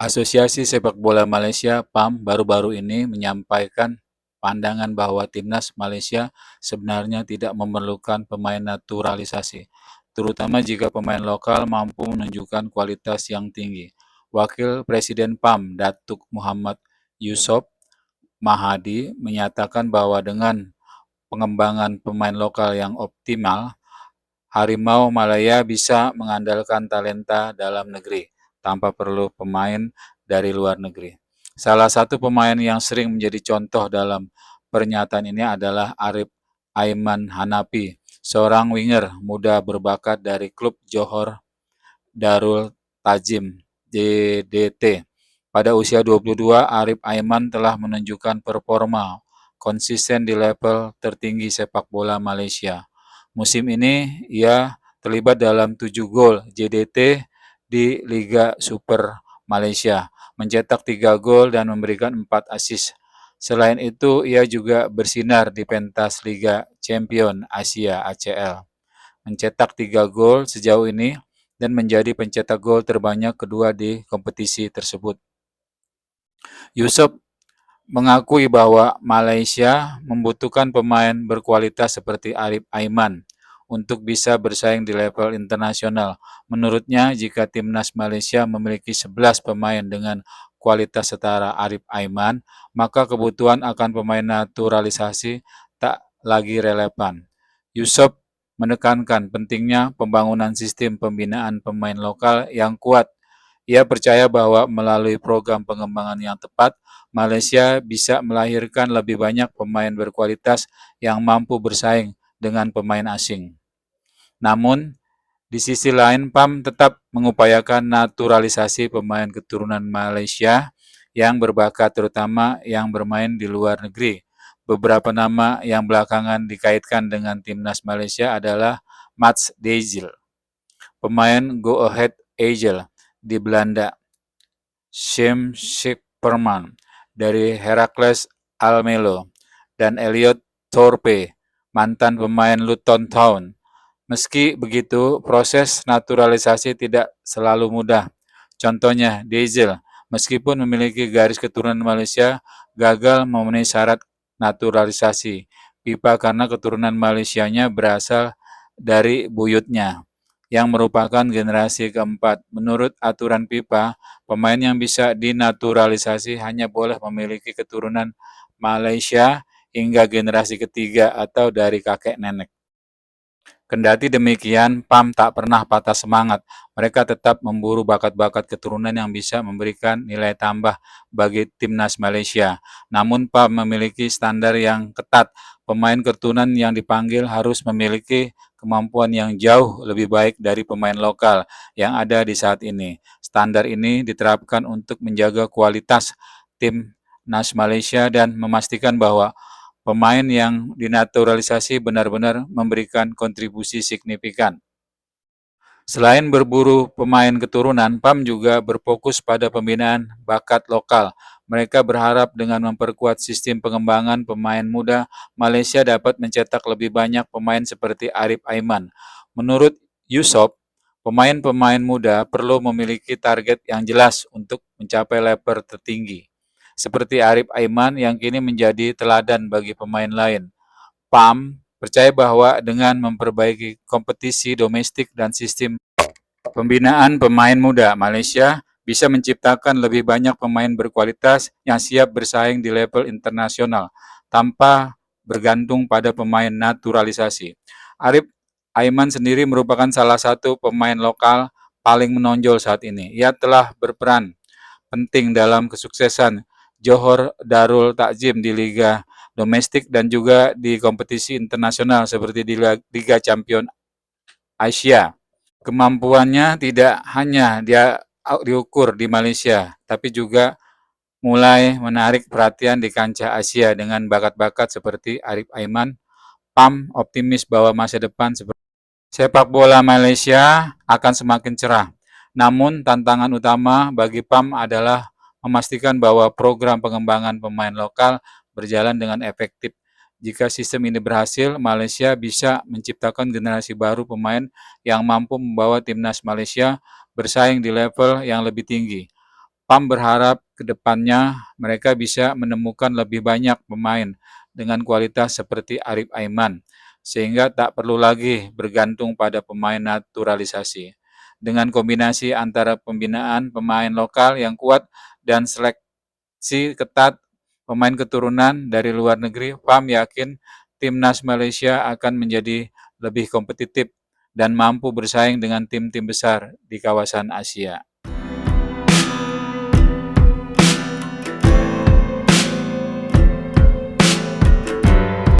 Asosiasi Sepak Bola Malaysia (PAM) baru-baru ini menyampaikan pandangan bahwa timnas Malaysia sebenarnya tidak memerlukan pemain naturalisasi, terutama jika pemain lokal mampu menunjukkan kualitas yang tinggi. Wakil Presiden PAM, Datuk Muhammad Yusof Mahadi, menyatakan bahwa dengan pengembangan pemain lokal yang optimal, Harimau Malaya bisa mengandalkan talenta dalam negeri tanpa perlu pemain dari luar negeri. Salah satu pemain yang sering menjadi contoh dalam pernyataan ini adalah Arif Aiman Hanapi, seorang winger muda berbakat dari klub Johor Darul Tajim (JDT). Pada usia 22, Arif Aiman telah menunjukkan performa konsisten di level tertinggi sepak bola Malaysia. Musim ini ia terlibat dalam 7 gol JDT di Liga Super Malaysia, mencetak 3 gol dan memberikan 4 assist. Selain itu, ia juga bersinar di pentas Liga Champion Asia (ACL), mencetak 3 gol sejauh ini dan menjadi pencetak gol terbanyak kedua di kompetisi tersebut. Yusof mengakui bahwa Malaysia membutuhkan pemain berkualitas seperti Arif Aiman untuk bisa bersaing di level internasional. Menurutnya, jika timnas Malaysia memiliki 11 pemain dengan kualitas setara Arif Aiman, maka kebutuhan akan pemain naturalisasi tak lagi relevan. Yusof menekankan pentingnya pembangunan sistem pembinaan pemain lokal yang kuat. Ia percaya bahwa melalui program pengembangan yang tepat, Malaysia bisa melahirkan lebih banyak pemain berkualitas yang mampu bersaing dengan pemain asing. Namun, di sisi lain, PAM tetap mengupayakan naturalisasi pemain keturunan Malaysia yang berbakat, terutama yang bermain di luar negeri. Beberapa nama yang belakangan dikaitkan dengan timnas Malaysia adalah Mats Deijl, pemain Go Ahead Eagles di Belanda, Shem Schipperman dari Heracles Almelo, dan Elliot Thorpe, mantan pemain Luton Town. Meski begitu, proses naturalisasi tidak selalu mudah. Contohnya, Deijl, meskipun memiliki garis keturunan Malaysia, gagal memenuhi syarat naturalisasi FIFA karena keturunan Malaysianya berasal dari buyutnya, yang merupakan generasi keempat. Menurut aturan FIFA, pemain yang bisa dinaturalisasi hanya boleh memiliki keturunan Malaysia hingga generasi ketiga atau dari kakek nenek. Kendati demikian, PAM tak pernah patah semangat. Mereka tetap memburu bakat-bakat keturunan yang bisa memberikan nilai tambah bagi timnas Malaysia. Namun PAM memiliki standar yang ketat. Pemain keturunan yang dipanggil harus memiliki kemampuan yang jauh lebih baik dari pemain lokal yang ada di saat ini. Standar ini diterapkan untuk menjaga kualitas timnas Malaysia dan memastikan bahwa pemain yang dinaturalisasi benar-benar memberikan kontribusi signifikan. Selain berburu pemain keturunan, PAM juga berfokus pada pembinaan bakat lokal. Mereka berharap dengan memperkuat sistem pengembangan pemain muda, Malaysia dapat mencetak lebih banyak pemain seperti Arif Aiman. Menurut Yusof, pemain-pemain muda perlu memiliki target yang jelas untuk mencapai level tertinggi, seperti Arif Aiman yang kini menjadi teladan bagi pemain lain. PAM percaya bahwa dengan memperbaiki kompetisi domestik dan sistem pembinaan pemain muda, Malaysia bisa menciptakan lebih banyak pemain berkualitas yang siap bersaing di level internasional tanpa bergantung pada pemain naturalisasi. Arif Aiman sendiri merupakan salah satu pemain lokal paling menonjol saat ini. Ia telah berperan penting dalam kesuksesan Johor Darul Takzim di Liga domestik dan juga di kompetisi internasional seperti di Liga Champion Asia. Kemampuannya tidak hanya diukur di Malaysia, tapi juga mulai menarik perhatian di kancah Asia dengan bakat-bakat seperti Arif Aiman. PAM optimis bahwa masa depan sepak bola Malaysia akan semakin cerah. Namun tantangan utama bagi PAM adalah memastikan bahwa program pengembangan pemain lokal berjalan dengan efektif. Jika sistem ini berhasil, Malaysia bisa menciptakan generasi baru pemain yang mampu membawa timnas Malaysia bersaing di level yang lebih tinggi. PAM berharap ke depannya mereka bisa menemukan lebih banyak pemain dengan kualitas seperti Arif Aiman, sehingga tak perlu lagi bergantung pada pemain naturalisasi. Dengan kombinasi antara pembinaan pemain lokal yang kuat dan seleksi ketat pemain keturunan dari luar negeri, PAM yakin timnas Malaysia akan menjadi lebih kompetitif dan mampu bersaing dengan tim-tim besar di kawasan Asia.